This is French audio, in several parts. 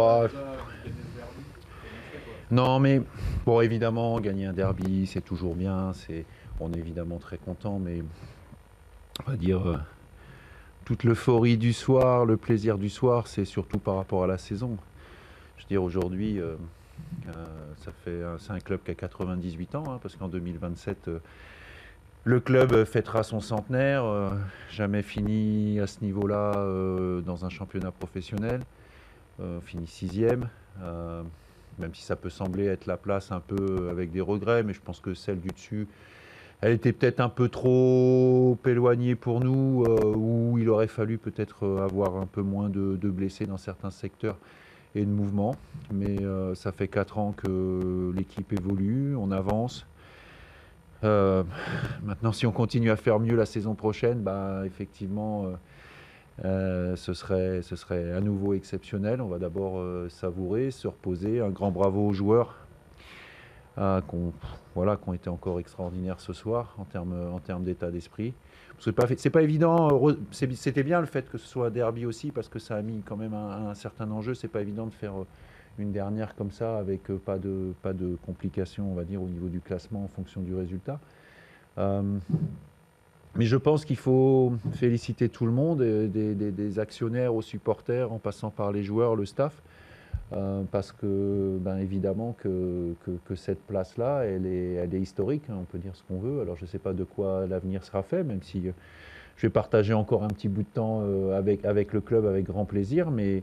Bah, déjà gagner ce derby, ça bien fait quoi. non, mais bon, évidemment, gagner un derby, c'est toujours bien. On est évidemment très content, mais on va dire toute l'euphorie du soir, le plaisir du soir, c'est surtout par rapport à la saison. Je veux dire, aujourd'hui, c'est un club qui a 98 ans, hein, parce qu'en 2027, le club fêtera son centenaire. Jamais fini à ce niveau-là dans un championnat professionnel. Fini sixième. Même si ça peut sembler être la place un peu avec des regrets, mais je pense que celle du dessus, elle était peut-être un peu trop éloignée pour nous, où il aurait fallu peut-être avoir un peu moins de blessés dans certains secteurs et de mouvements. Mais ça fait 4 ans que l'équipe évolue, on avance. Euh, Maintenant, si on continue à faire mieux la saison prochaine, bah, effectivement, ce serait à nouveau exceptionnel. On va d'abord savourer, se reposer. Un grand bravo aux joueurs qui ont été encore extraordinaires ce soir en termes d'état d'esprit. C'est pas évident. C'était bien le fait que ce soit un derby aussi parce que ça a mis quand même un certain enjeu. C'est pas évident de faire une dernière comme ça avec pas de complications, on va dire, au niveau du classement en fonction du résultat. Euh, mais je pense qu'il faut féliciter tout le monde, des actionnaires aux supporters, en passant par les joueurs, le staff, parce que, ben, évidemment, que cette place-là, elle est historique, hein, on peut dire ce qu'on veut. Alors, je ne sais pas de quoi l'avenir sera fait, même si je vais partager encore un petit bout de temps avec le club avec grand plaisir, mais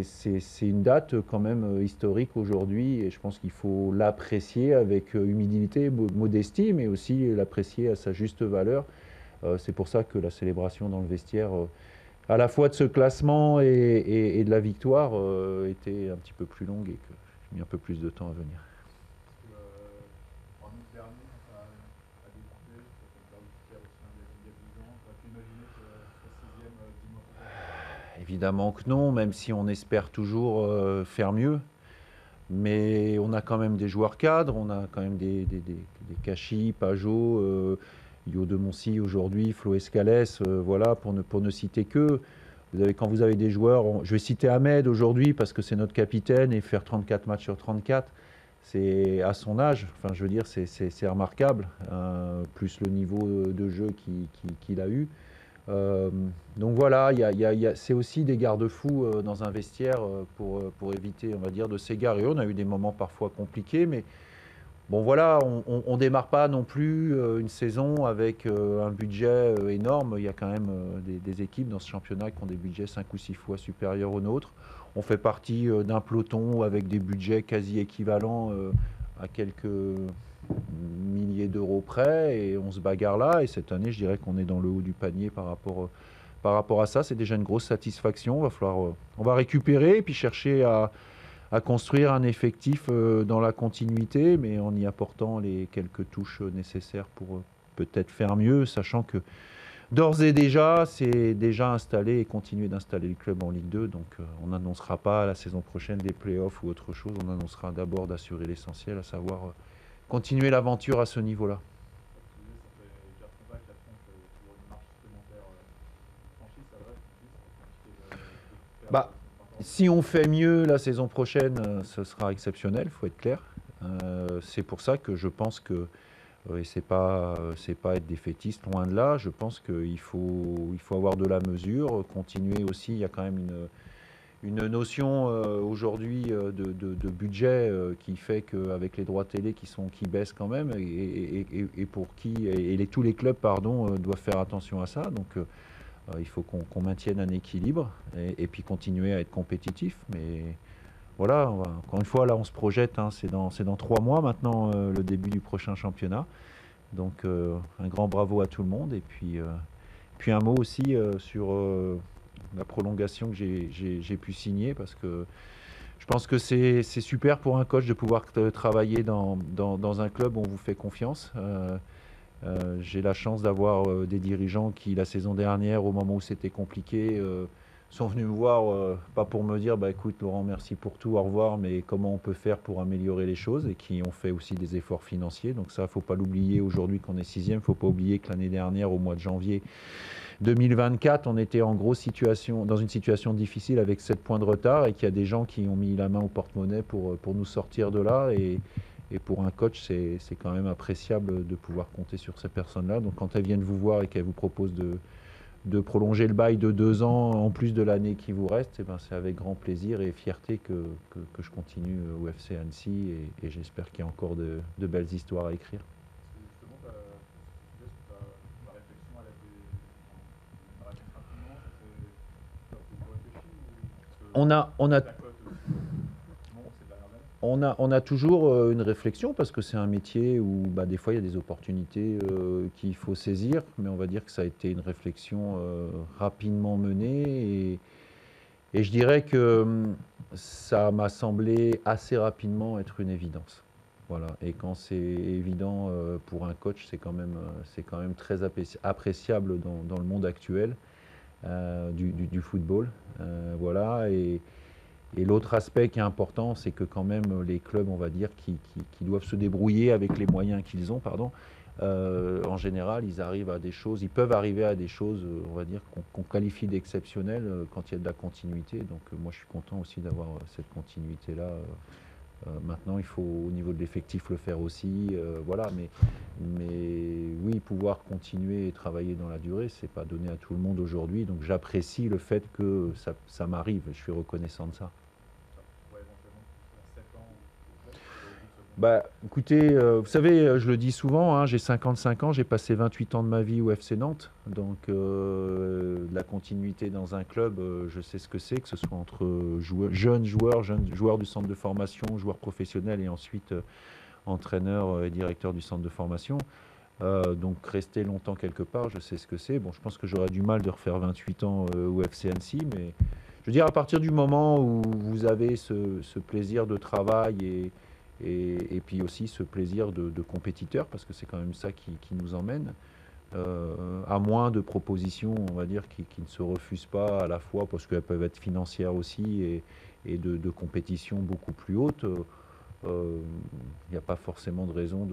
c'est une date quand même historique aujourd'hui, et je pense qu'il faut l'apprécier avec humilité, modestie, mais aussi l'apprécier à sa juste valeur. C'est pour ça que la célébration dans le vestiaire, à la fois de ce classement et de la victoire, était un petit peu plus longue et que j'ai mis un peu plus de temps à venir. Parce que pour un autre dernier à découper, ça peut être derby aussi il y a 10 ans, t'aurais pu imaginer que tu serais sixième 10 mois plus tard. Évidemment que non, même si on espère toujours faire mieux. Mais on a quand même des joueurs cadres, on a quand même des Kachi, Pajot, Yo de Moncy aujourd'hui, Flo Escalès, voilà, pour ne citer que. Quand vous avez des joueurs, je vais citer Ahmed aujourd'hui parce que c'est notre capitaine et faire 34 matchs sur 34, c'est à son âge, enfin je veux dire, c'est remarquable, plus le niveau de jeu qu'il a eu. Euh, donc voilà, c'est aussi des garde-fous dans un vestiaire pour éviter, on va dire, de s'égarer. On a eu des moments parfois compliqués, mais bon voilà, on démarre pas non plus une saison avec un budget énorme. Il y a quand même des équipes dans ce championnat qui ont des budgets 5 ou 6 fois supérieurs aux nôtres. On fait partie d'un peloton avec des budgets quasi équivalents à quelques milliers d'euros près et on se bagarre là. Et cette année, je dirais qu'on est dans le haut du panier par rapport à ça. C'est déjà une grosse satisfaction. On va récupérer et puis chercher à construire un effectif dans la continuité, mais en y apportant les quelques touches nécessaires pour peut-être faire mieux, sachant que d'ores et déjà, c'est déjà installé et continuer d'installer le club en Ligue 2. Donc on n'annoncera pas la saison prochaine des playoffs ou autre chose. On annoncera d'abord d'assurer l'essentiel, à savoir continuer l'aventure à ce niveau-là. Comme tu disais, ça fait 4 combats, 4 ans qu'il y a toujours une marche supplémentaire franchie, ça va, tu dis, ça va compliqué de perdre Bah, la semaine encore. si on fait mieux la saison prochaine, ce sera exceptionnel, il faut être clair. C'est pour ça que je pense que, et c'est pas être défaitiste, loin de là, je pense qu'il faut avoir de la mesure, continuer aussi, il y a quand même une notion aujourd'hui de budget qui fait qu'avec les droits télé qui baissent quand même, et pour qui, tous les clubs, pardon, doivent faire attention à ça. Donc il faut qu'on maintienne un équilibre et puis continuer à être compétitif. Mais voilà, encore une fois, là, on se projette, hein, c'est dans 3 mois maintenant le début du prochain championnat. Donc, un grand bravo à tout le monde. Et puis un mot aussi sur la prolongation que j'ai pu signer parce que je pense que c'est super pour un coach de pouvoir travailler dans un club où on vous fait confiance. J'ai la chance d'avoir des dirigeants qui, la saison dernière, au moment où c'était compliqué, sont venus me voir, pas pour me dire, bah écoute Laurent, merci pour tout, au revoir, mais comment on peut faire pour améliorer les choses, et qui ont fait aussi des efforts financiers. Donc ça, faut pas l'oublier aujourd'hui qu'on est sixième. Faut pas oublier que l'année dernière, au mois de janvier, 2024, on était en gros dans une situation difficile avec 7 points de retard et qu'il y a des gens qui ont mis la main au porte-monnaie pour nous sortir de là. Et pour un coach, c'est quand même appréciable de pouvoir compter sur ces personnes-là. Donc quand elles viennent vous voir et qu'elles vous proposent de prolonger le bail de 2 ans en plus de l'année qui vous reste, eh ben c'est avec grand plaisir et fierté que je continue au FC Annecy et j'espère qu'il y a encore de belles histoires à écrire. Justement, ta réflexion, elle a été. On a réponse rapidement, t'as beaucoup réfléchi ou. On a La cote aussi, monte ces dernières années. On a toujours une réflexion parce que c'est un métier où bah, des fois il y a des opportunités qu'il faut saisir, mais on va dire que ça a été une réflexion rapidement menée et je dirais que ça m'a semblé assez rapidement être une évidence. Voilà. Et quand c'est évident pour un coach, c'est quand même très appréciable dans le monde actuel du football. Voilà. Et l'autre aspect qui est important, c'est que quand même les clubs, on va dire, qui doivent se débrouiller avec les moyens qu'ils ont, pardon, en général, ils peuvent arriver à des choses, on va dire, qu'on qualifie d'exceptionnelles quand il y a de la continuité. Donc moi, je suis content aussi d'avoir cette continuité-là. Maintenant, il faut au niveau de l'effectif le faire aussi, voilà. Mais oui, pouvoir continuer et travailler dans la durée, c'est pas donné à tout le monde aujourd'hui. Donc j'apprécie le fait que ça m'arrive. Je suis reconnaissant de ça. Ouais, éventuellement, faire 7 ans ou plus, au bout de ce contrat. Bah, écoutez, vous savez, je le dis souvent, hein, j'ai 55 ans, j'ai passé 28 ans de ma vie au FC Nantes. Donc, la continuité dans un club, je sais ce que ce soit entre jeunes joueurs du centre de formation, joueurs professionnels et ensuite entraîneur et directeur du centre de formation. Donc, rester longtemps quelque part, je sais ce que c'est. Bon, je pense que j'aurais du mal de refaire 28 ans au FC Annecy, mais je veux dire, à partir du moment où vous avez ce plaisir de travail et puis aussi ce plaisir de compétiteur, parce que c'est quand même ça qui nous emmène, à moins de propositions, on va dire, qui ne se refusent pas à la fois, parce qu'elles peuvent être financières aussi, et de compétitions beaucoup plus hautes, il n'y a pas forcément de raison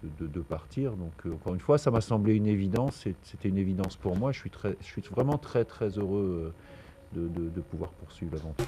de partir. Donc, encore une fois, ça m'a semblé une évidence, c'était une évidence pour moi. Je suis vraiment très, très heureux de pouvoir poursuivre l'aventure.